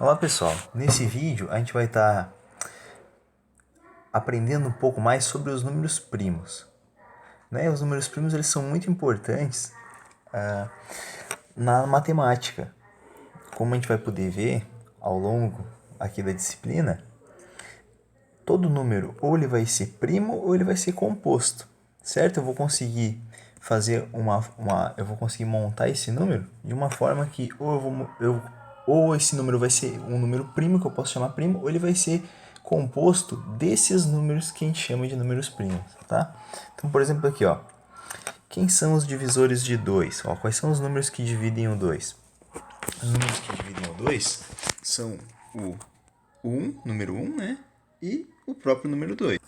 Olá pessoal, nesse vídeo a gente vai estar aprendendo um pouco mais sobre os números primos. Os números primos eles são muito importantes na matemática. Como a gente vai poder ver ao longo aqui da disciplina, todo número ou ele vai ser primo ou ele vai ser composto, certo? Eu vou conseguir fazer eu vou conseguir montar esse número de uma forma que ou esse número vai ser um número primo que eu posso chamar primo, ou ele vai ser composto desses números que a gente chama de números primos, tá? Então, por exemplo, aqui, ó, quem são os divisores de 2? Ó, quais são os números que dividem o 2? Os números que dividem o 2 são o número 1, né? E o próprio número 2.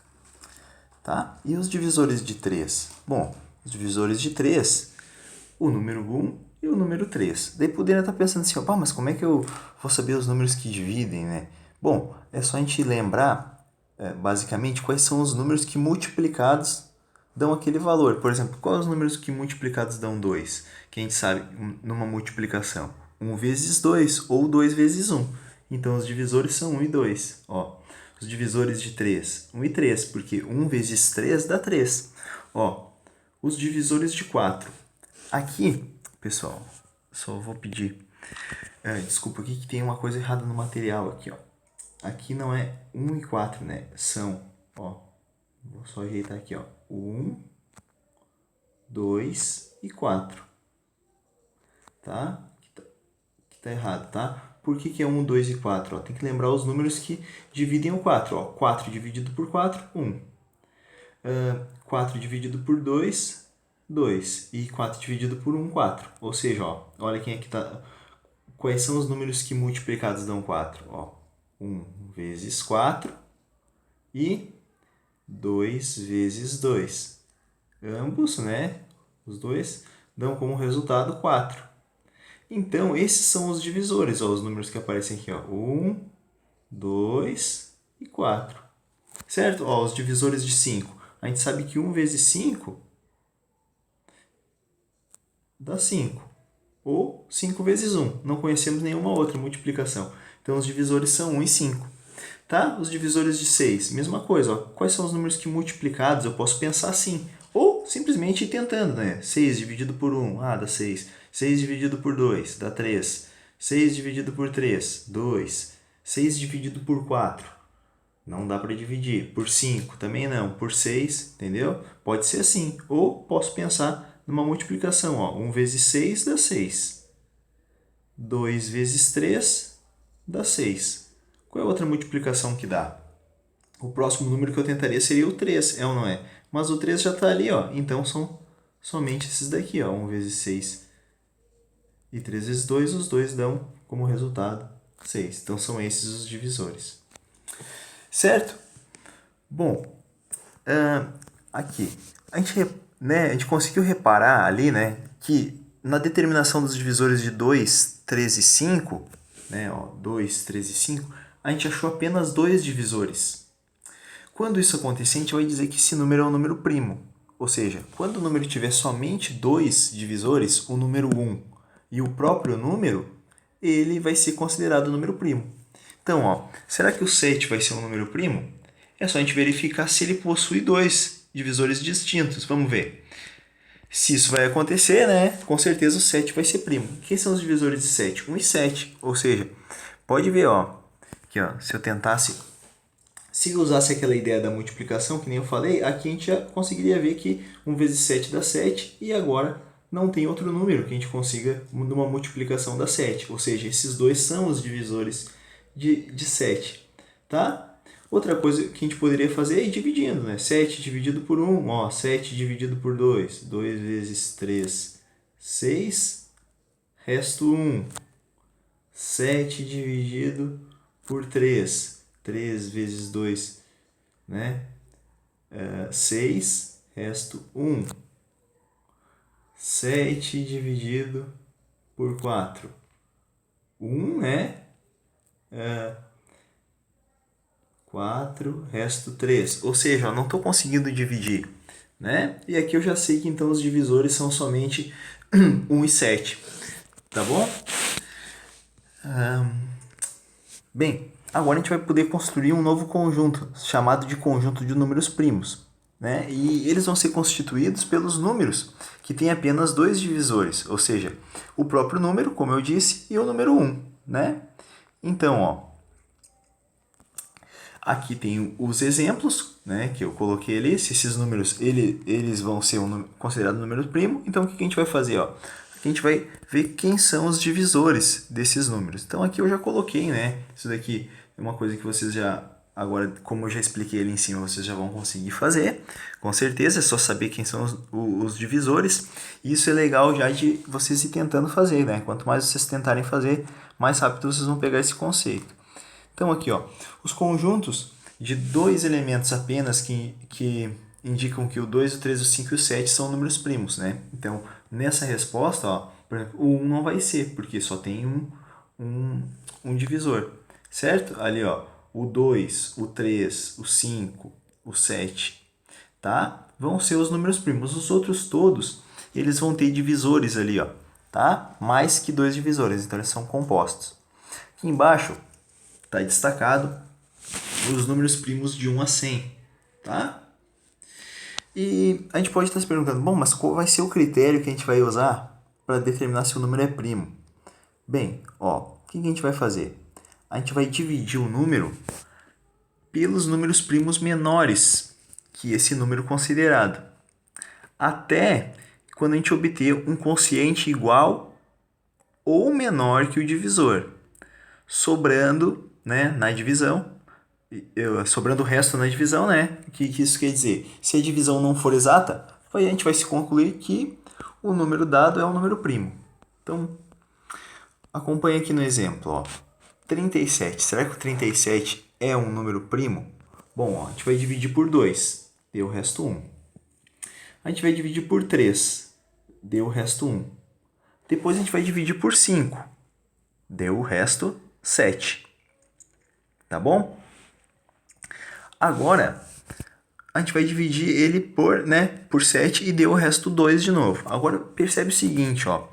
Tá? E os divisores de 3? Bom, os divisores de 3, o número 1 e o número 3. Daí poderia estar pensando assim, opa, mas como é que eu vou saber os números que dividem, né? Bom, é só a gente lembrar, basicamente, quais são os números que multiplicados dão aquele valor. Por exemplo, quais os números que multiplicados dão 2? Que a gente sabe numa multiplicação. 1 vezes 2 ou 2 vezes 1. Então, os divisores são 1 e 2. Ó, os divisores de 3, 1 e 3, porque 1 vezes 3 dá 3. Ó, os divisores de 4. Aqui, pessoal, só vou pedir... desculpa aqui que tem uma coisa errada no material aqui, ó. Aqui não é 1 e 4, né? São, ó, vou só ajeitar aqui, ó. 1, 2 e 4. Tá? Aqui tá errado, tá? Por que é 1, 2 e 4? Ó, tem que lembrar os números que dividem o 4. Ó, 4 dividido por 4, 1. 4 dividido por 2, 2. E 4 dividido por 1, 4. Ou seja, ó, olha quem é que tá... Quais são os números que multiplicados dão 4? Ó, 1 vezes 4 e 2 vezes 2. Ambos, né? Os dois dão como resultado 4. Então, esses são os divisores, ó, os números que aparecem aqui, ó. 1, 2 e 4. Certo? Ó, os divisores de 5. A gente sabe que 1 vezes 5 dá 5. Ou 5 vezes 1. Não conhecemos nenhuma outra multiplicação. Então, os divisores são 1 e 5. Tá? Os divisores de 6, mesma coisa. Ó. Quais são os números que multiplicados eu posso pensar assim? Ou simplesmente ir tentando, né? 6 dividido por 1, dá 6. 6 dividido por 2, dá 3. 6 dividido por 3, 2. 6 dividido por 4, não dá para dividir. Por 5, também não. Por 6, entendeu? Pode ser assim. Ou posso pensar numa multiplicação. Ó. 1 vezes 6 dá 6. 2 vezes 3 dá 6. Qual é a outra multiplicação que dá? O próximo número que eu tentaria seria o 3, é ou não é? Mas o 3 já está ali, ó. Então são somente esses daqui, ó. 1 vezes 6 e 3 vezes 2, os dois dão como resultado 6. Então são esses os divisores. Certo? Bom, aqui, a gente conseguiu reparar ali, né, que na determinação dos divisores de 2, 3 e 5, né, ó, 2, 3 e 5, a gente achou apenas dois divisores. Quando isso acontecer, a gente vai dizer que esse número é um número primo. Ou seja, quando o número tiver somente dois divisores, o número 1 e o próprio número, ele vai ser considerado um número primo. Então, ó, será que o 7 vai ser um número primo? É só a gente verificar se ele possui dois divisores distintos. Vamos ver. Se isso vai acontecer, né? Com certeza o 7 vai ser primo. Quem são os divisores de 7? 1 e 7. Ou seja, pode ver, ó. Aqui, ó, se eu tentasse... Se eu usasse aquela ideia da multiplicação, que nem eu falei, aqui a gente já conseguiria ver que 1 vezes 7 dá 7 e agora não tem outro número que a gente consiga numa multiplicação dar 7. Ou seja, esses dois são os divisores de 7. Tá? Outra coisa que a gente poderia fazer é ir dividindo, né? 7 dividido por 1, ó, 7 dividido por 2. 2 vezes 3, 6. Resto 1. 7 dividido por 3. 3 vezes 2, né? 6. Resto 1. 7 dividido por 4. 1, né? 4, resto 3. Ou seja, eu não estou conseguindo dividir, né? E aqui eu já sei que então os divisores são somente 1 e 7. Tá bom? Bem, agora a gente vai poder construir um novo conjunto, chamado de conjunto de números primos, né? E eles vão ser constituídos pelos números que têm apenas dois divisores, ou seja, o próprio número, como eu disse, e o número 1, né? Então, ó, aqui tem os exemplos, né, que eu coloquei ali. Se esses números eles vão ser considerados número primo, então o que a gente vai fazer? Ó? Aqui a gente vai ver quem são os divisores desses números. Então aqui eu já coloquei, né? Isso daqui é uma coisa que vocês já, agora como eu já expliquei ali em cima, vocês já vão conseguir fazer. Com certeza, é só saber quem são os divisores. E isso é legal já de vocês ir tentando fazer, né? Quanto mais vocês tentarem fazer, mais rápido vocês vão pegar esse conceito. Então aqui, ó, os conjuntos de dois elementos apenas que indicam que o 2, o 3, o 5 e o 7 são números primos, né? Então, nessa resposta, ó, por exemplo, o 1 não vai ser, porque só tem um divisor, certo? Ali, ó, o 2, o 3, o 5, o 7, tá? Vão ser os números primos. Os outros todos, eles vão ter divisores ali, ó, tá? Mais que dois divisores, então eles são compostos. Aqui embaixo está destacado os números primos de 1 a 100, tá? E a gente pode estar se perguntando, bom, mas qual vai ser o critério que a gente vai usar para determinar se o número é primo? Bem, ó, o que a gente vai fazer? A gente vai dividir o número pelos números primos menores que esse número considerado, até quando a gente obter um quociente igual ou menor que o divisor, sobrando, né, na divisão, sobrando o resto na divisão, né? O que isso quer dizer? Se a divisão não for exata, a gente vai se concluir que o número dado é um número primo. Então, acompanhe aqui no exemplo, ó. 37. Será que o 37 é um número primo? Bom, ó, a gente vai dividir por 2, deu o resto 1. A gente vai dividir por 3, deu o resto 1. Depois a gente vai dividir por 5, deu o resto 7. Tá bom? Agora, a gente vai dividir ele por 7 e deu o resto 2 de novo. Agora, percebe o seguinte, ó,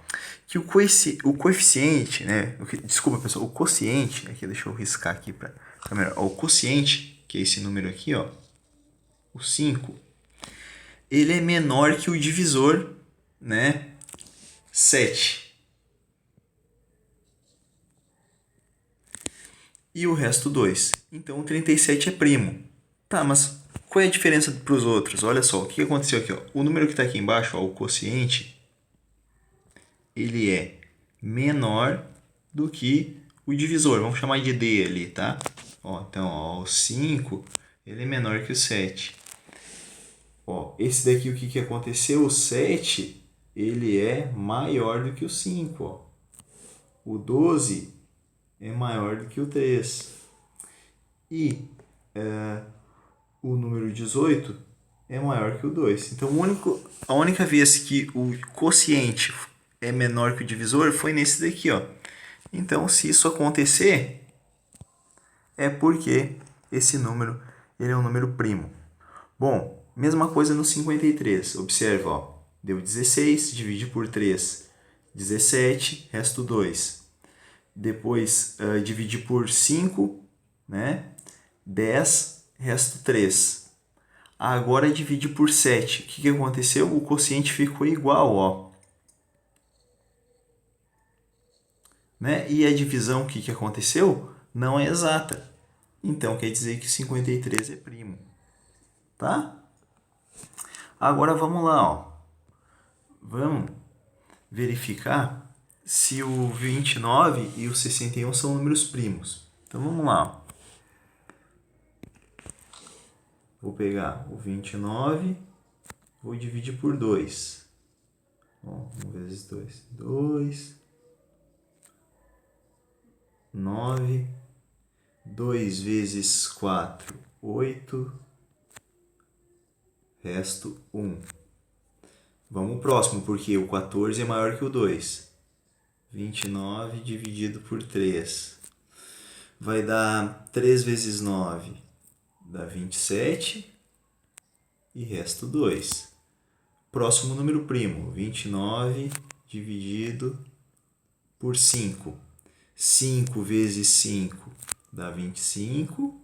que o coeficiente, né? Desculpa, pessoal, o quociente, aqui deixa eu riscar aqui para melhor. O quociente, que é esse número aqui, ó, o 5, ele é menor que o divisor, né? 7. E o resto 2. Então, o 37 é primo. Tá, mas qual é a diferença para os outros? Olha só, o que aconteceu aqui? Ó? O número que está aqui embaixo, ó, o quociente, ele é menor do que o divisor. Vamos chamar de D ali, tá? Ó, então, ó, o 5 ele é menor que o 7. Ó, esse daqui, o que aconteceu? O 7 ele é maior do que o 5. Ó. O 12 é maior do que o 3. E o número 18 é maior que o 2. Então, a única vez que o quociente é menor que o divisor foi nesse daqui, ó. Então, se isso acontecer, é porque esse número ele é um número primo. Bom, mesma coisa no 53. Observa, ó. Deu 16, divide por 3. 17, resto 2. Depois, divide por 5, né? 10, resto 3. Agora divide por 7. O que aconteceu? O quociente ficou igual, ó. Né? E a divisão, o que aconteceu? Não é exata. Então, quer dizer que 53 é primo. Tá? Agora vamos lá, ó. Vamos verificar se o 29 e o 61 são números primos. Então, vamos lá. Vou pegar o 29, vou dividir por 2. Bom, 1 vezes 2, 2. 9. 2 vezes 4, 8. Resto 1. Vamos ao próximo, porque o 14 é maior que o 2. 29 dividido por 3. Vai dar 3 vezes 9. Dá 27. E resto 2. Próximo número primo. 29 dividido por 5. 5 vezes 5 dá 25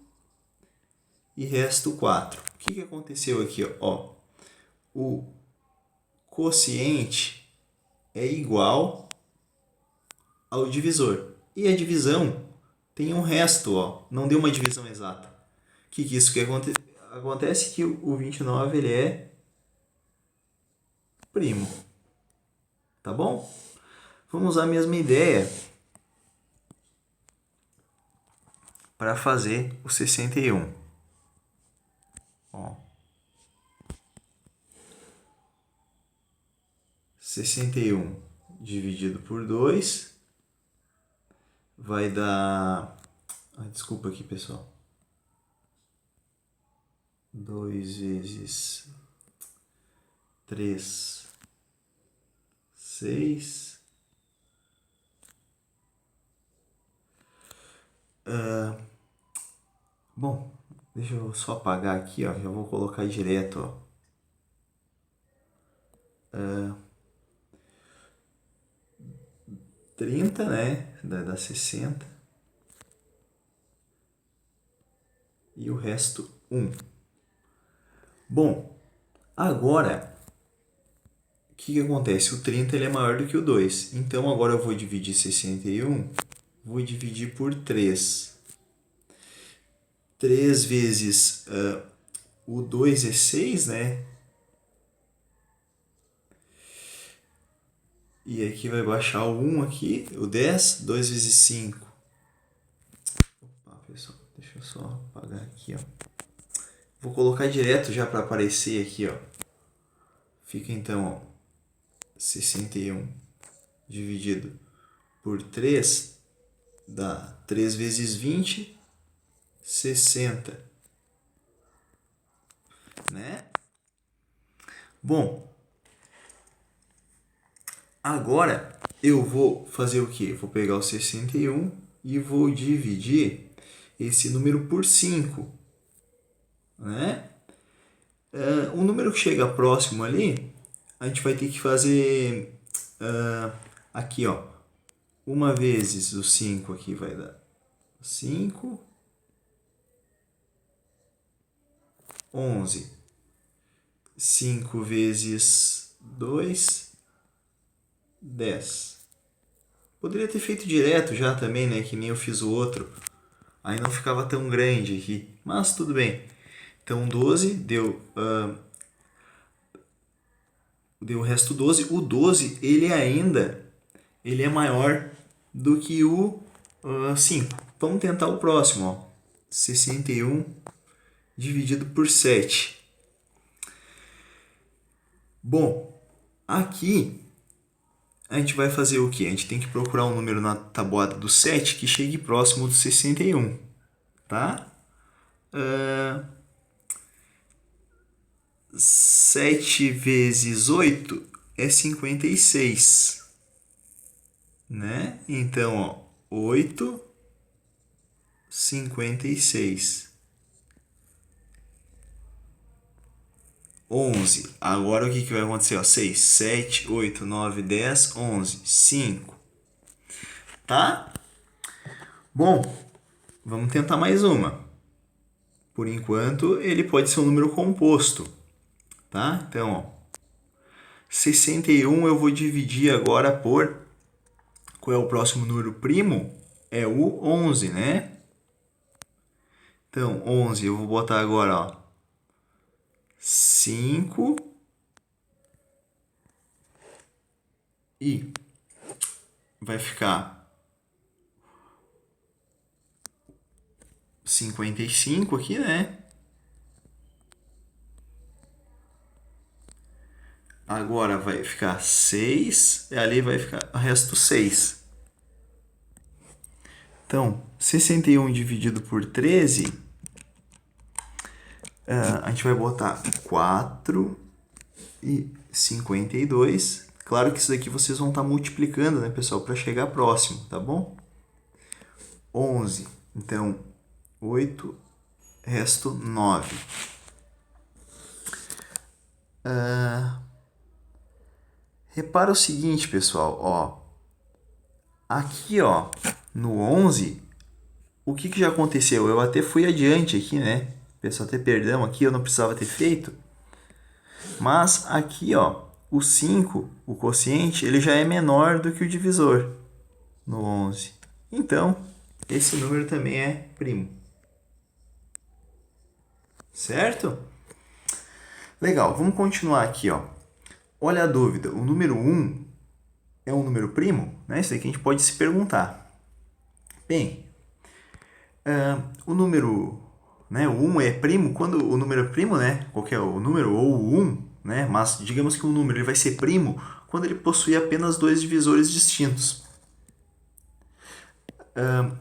e resto 4. O que aconteceu aqui? Ó, o quociente é igual ao divisor. E a divisão tem um resto, ó, não deu uma divisão exata. O que isso que acontece? Que o 29 ele é primo. Tá bom? Vamos usar a mesma ideia para fazer o 61. Ó. 61 dividido por 2 vai dar... desculpa aqui, pessoal. 2 vezes 3, 6. Bom, deixa eu só apagar aqui, ó. Já vou colocar direto, ó. 30, né? Dá 60. E o resto, 1. Bom, agora, o que acontece? O 30 ele é maior do que o 2. Então, agora eu vou dividir 61. Vou dividir por 3. 3 vezes o 2 é 6, né? E aqui vai baixar o 1 aqui, o 10, 2 vezes 5. Opa, pessoal, deixa eu só apagar aqui, ó. Vou colocar direto já para aparecer aqui, ó. Fica então, ó, 61 dividido por 3 dá 3 vezes 20, 60. Né? Bom, agora eu vou fazer o quê? Vou pegar o 61 e vou dividir esse número por 5. Né? O número que chega próximo ali, a gente vai ter que fazer aqui, ó. 1 vezes o 5 aqui vai dar 5. 11. 5 vezes 2, 10. Poderia ter feito direto já também, né? Que nem eu fiz o outro. Aí não ficava tão grande aqui. Mas tudo bem. Então 12 deu o resto 12. O 12 ele é maior do que o 5. Vamos tentar o próximo. Ó. 61 dividido por 7. Bom, aqui a gente vai fazer o quê? A gente tem que procurar um número na tabuada do 7 que chegue próximo do 61. Tá? 7 vezes 8 é 56. Né? Então, ó, 8, 56. 11. Agora o que vai acontecer? Ó, 6, 7, 8, 9, 10, 11, 5. Tá? Bom, vamos tentar mais uma. Por enquanto, ele pode ser um número composto. Tá? Então, ó, 61 eu vou dividir agora por... Qual é o próximo número primo? É o 11, né? Então, 11 eu vou botar agora, ó, 5 e vai ficar 55 aqui, né? Agora vai ficar 6 e ali vai ficar o resto 6. Então, 61 dividido por 13, a gente vai botar 4 e 52. Claro que isso daqui vocês vão estar multiplicando, né, pessoal, para chegar próximo, tá bom? 11, então 8, resto 9. Repara o seguinte, pessoal, ó. Aqui, ó, no 11, o que já aconteceu? Eu até fui adiante aqui, né? Peço até perdão aqui, eu não precisava ter feito. Mas aqui, ó, o 5, o quociente, ele já é menor do que o divisor no 11. Então, esse número também é primo. Certo? Legal, vamos continuar aqui, ó. Olha a dúvida, o número 1 é um número primo? Né? Isso aqui a gente pode se perguntar. Bem, o número, né, o 1 é primo, quando o número é primo, né, qualquer o número ou o 1, né, mas digamos que um número ele vai ser primo quando ele possui apenas dois divisores distintos.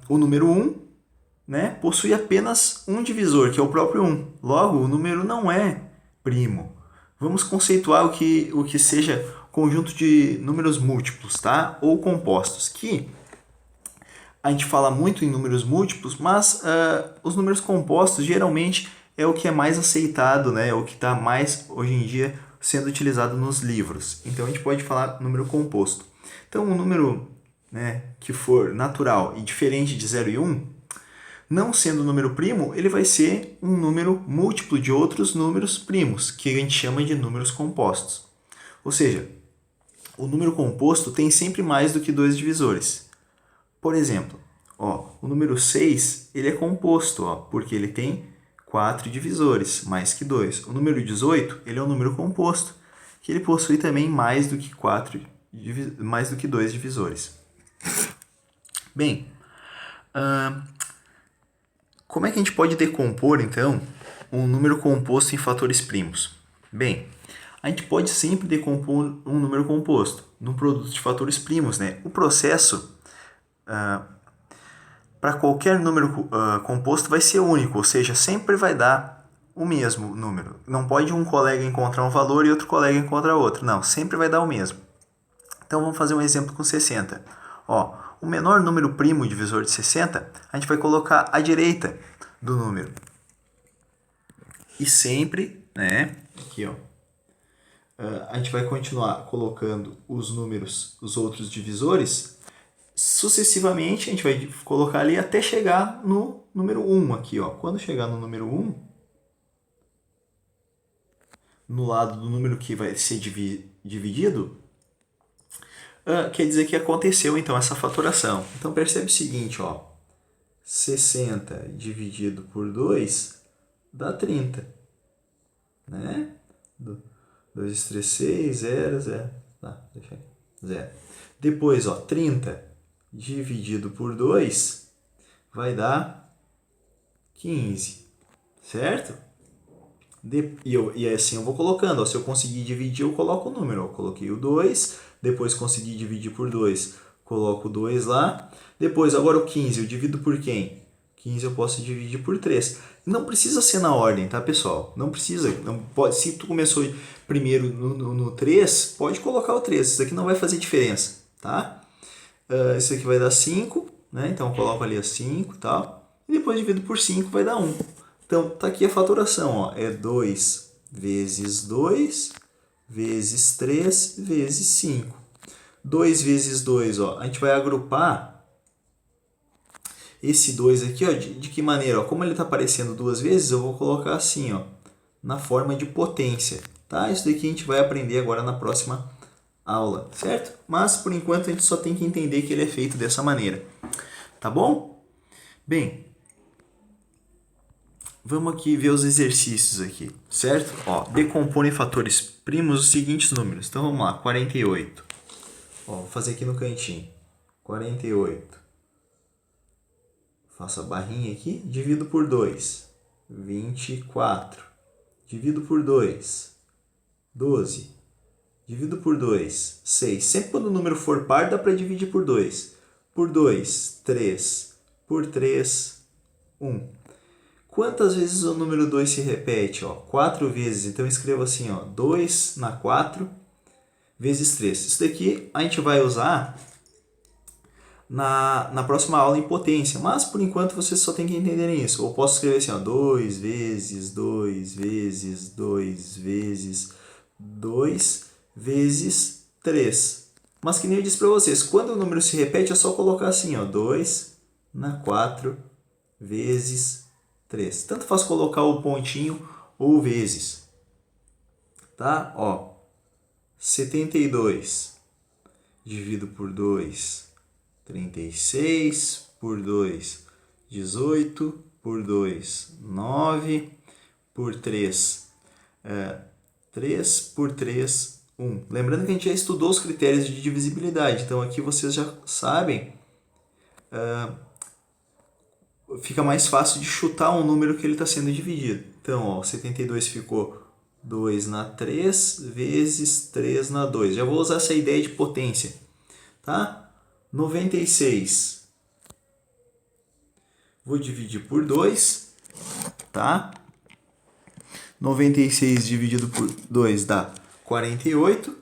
O número 1, né, possui apenas um divisor, que é o próprio 1. Logo, o número não é primo. Vamos conceituar o que seja conjunto de números múltiplos, tá? Ou compostos, que a gente fala muito em números múltiplos, mas os números compostos geralmente é o que é mais aceitado, né? É o que está mais, hoje em dia, sendo utilizado nos livros. Então, a gente pode falar número composto. Então, um número, né, que for natural e diferente de 0 e 1, não sendo um número primo, ele vai ser um número múltiplo de outros números primos, que a gente chama de números compostos. Ou seja, o número composto tem sempre mais do que dois divisores. Por exemplo, ó, o número 6 ele é composto, ó, porque ele tem 4 divisores, mais que 2. O número 18 ele é um número composto, que ele possui também mais do que 2 divisores. Bem, como é que a gente pode decompor, então, um número composto em fatores primos? Bem, a gente pode sempre decompor um número composto num produto de fatores primos, né? O processo para qualquer número composto vai ser único, ou seja, sempre vai dar o mesmo número. Não pode um colega encontrar um valor e outro colega encontrar outro. Não, sempre vai dar o mesmo. Então vamos fazer um exemplo com 60. Ó, o menor número primo divisor de 60, a gente vai colocar à direita do número. E sempre, né, aqui ó, a gente vai continuar colocando os números, os outros divisores, sucessivamente a gente vai colocar ali até chegar no número 1 aqui, ó. Quando chegar no número 1, no lado do número que vai ser dividido, quer dizer que aconteceu então essa fatoração. Então percebe o seguinte, ó, 60 dividido por 2 dá 30, né? 2, 3, 6, 0, 0. Tá, deixa aí. 0. Depois, ó, 30 dividido por 2 vai dar 15, certo? E assim eu vou colocando, ó, se eu conseguir dividir eu coloco o número, ó, coloquei o 2, depois consegui dividir por 2, coloco o 2 lá, depois agora o 15 eu divido por quem? 15 eu posso dividir por 3. Não precisa ser na ordem, tá, pessoal? Não precisa. Não pode, se tu começou primeiro no 3, pode colocar o 3. Isso aqui não vai fazer diferença, tá? Isso aqui vai dar 5, né? Então, eu coloco ali a 5 e tal. E depois divido por 5, vai dar 1. Então, tá aqui a fatoração, ó. É 2 vezes 2 vezes 3 vezes 5. 2 vezes 2, ó. A gente vai agrupar esse 2 aqui, ó, de que maneira? Ó, como ele está aparecendo duas vezes, eu vou colocar assim, ó, na forma de potência. Tá? Isso daqui a gente vai aprender agora na próxima aula, certo? Mas, por enquanto, a gente só tem que entender que ele é feito dessa maneira. Tá bom? Bem, vamos aqui ver os exercícios aqui, certo? Ó, decompor em fatores primos os seguintes números. Então, vamos lá, 48. Ó, vou fazer aqui no cantinho. 48. Faço a barrinha aqui, divido por 2, 24. Divido por 2, 12. Divido por 2, 6. Sempre quando o número for par, dá para dividir por 2. Por 2, 3. Por 3, 1. Quantas vezes o número 2 se repete? Ó, 4 vezes. Então, eu escrevo assim, ó, 2 na 4 vezes 3. Isso daqui a gente vai usar na próxima aula em potência, mas por enquanto vocês só tem que entender isso. Ou posso escrever assim, ó, 2 vezes 2 vezes 2 vezes 2 vezes 3. Mas que nem eu disse para vocês, quando o número se repete é só colocar assim, ó, 2 na 4 vezes 3. Tanto faz colocar o pontinho ou vezes. Tá? Ó, 72 dividido por 2, 36, por 2, 18, por 2, 9, por 3, 3, por 3, 1. Lembrando que a gente já estudou os critérios de divisibilidade, então aqui vocês já sabem, fica mais fácil de chutar um número que ele está sendo dividido. Então, ó, 72 ficou 2 na 3 vezes 3 na 2. Já vou usar essa ideia de potência, tá? 96, vou dividir por 2, tá? 96 dividido por 2 dá 48.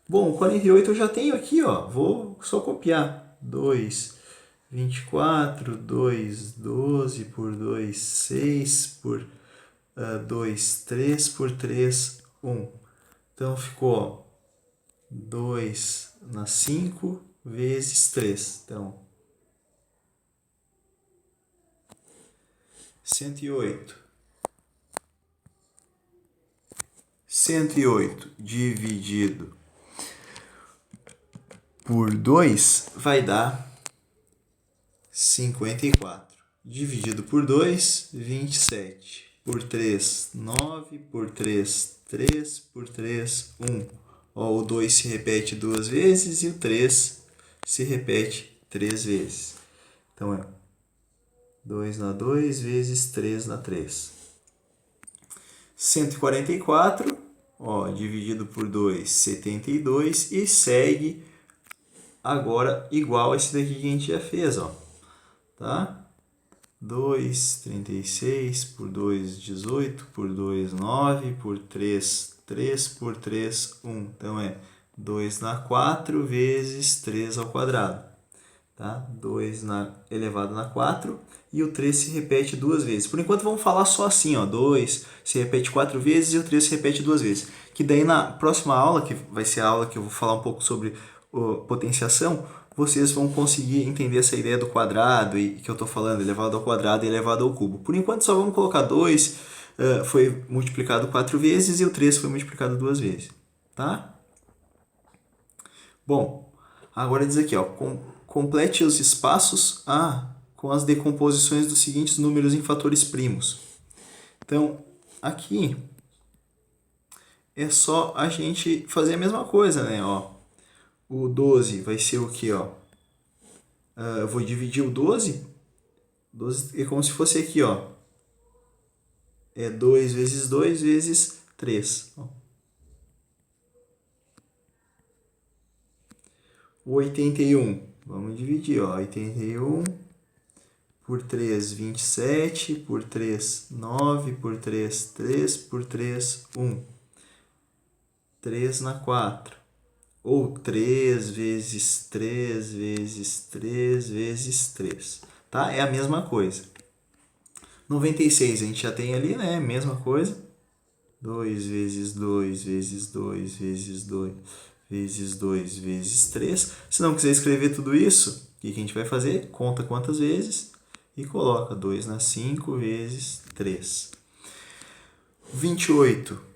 Bom, 48 eu já tenho aqui, ó. Vou só copiar. 2, 24, 2, 12, por 2, 6, por 2, 3, por 3, 1. Então ficou, ó, 2 na 5 vezes 3. Então, 108. 108 dividido por 2 vai dar 54. Dividido por 2, 27. Por 3, 9. Por 3, 3. Por 3, 1. Ó, o 2 se repete 2 vezes e o 3 se repete 3 vezes. Então é 2 na 2 vezes 3 na 3. 144, ó, dividido por 2, 72, e segue agora igual a esse daqui que a gente já fez, ó, tá? 2, 36, por 2, 18, por 2, 9, por 3, 3, por 3, 1. Então é 2 na 4 vezes 3 ao quadrado, tá? 2 elevado na 4, e o 3 se repete 2 vezes. Por enquanto vamos falar só assim, ó, 2 se repete 4 vezes e o 3 se repete 2 vezes. Que daí na próxima aula, que vai ser a aula que eu vou falar um pouco sobre potenciação, vocês vão conseguir entender essa ideia do quadrado e que eu estou falando, elevado ao quadrado e elevado ao cubo. Por enquanto só vamos colocar 2, foi multiplicado 4 vezes e o 3 foi multiplicado 2 vezes, tá? Bom, agora diz aqui, ó, complete os espaços com as decomposições dos seguintes números em fatores primos. Então, aqui é só a gente fazer a mesma coisa, né? Ó, o 12 vai ser o quê? Ó? Eu vou dividir o 12. 12 é como se fosse aqui, ó. É 2 vezes 2 vezes 3. Ó. O 81, vamos dividir, ó. 81 por 3, 27, por 3, 9, por 3, 3, por 3, 1. 3 na 4. Ou 3 vezes 3 vezes 3 vezes 3. Tá? É a mesma coisa. 96 a gente já tem ali, né? Mesma coisa. 2 vezes 2 vezes 2 vezes 2 vezes 2 vezes 3. Se não quiser escrever tudo isso, o que a gente vai fazer? Conta quantas vezes e coloca 2 na 5 vezes 3. 28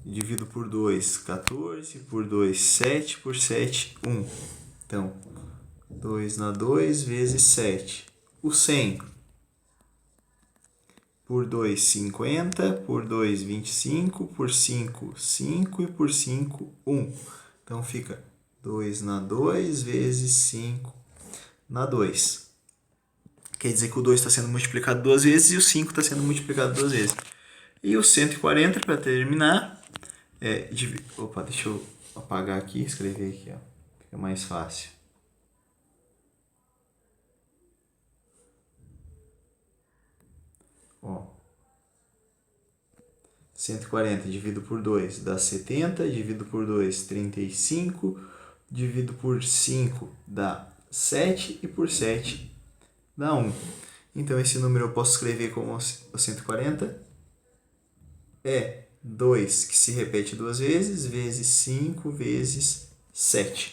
divido por 2, 14, por 2, 7, por 7, 1. Então, 2 na 2 vezes 7. O 100 por 2, 50, por 2, 25, por 5, 5 e por 5, 1. Então, fica 2 na 2 vezes 5 na 2. Quer dizer que o 2 está sendo multiplicado 2 vezes e o 5 está sendo multiplicado 2 vezes. E o 140, para terminar, Opa, deixa eu apagar aqui e escrever aqui, ó. Fica mais fácil. Ó. 140 dividido por 2 dá 70, dividido por 2, 35, dividido por 5 dá 7 e por 7 dá 1. Então, esse número eu posso escrever como o 140 é 2, que se repete 2 vezes, vezes 5, vezes 7.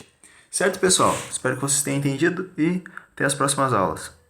Certo, pessoal? Espero que vocês tenham entendido e Até as próximas aulas.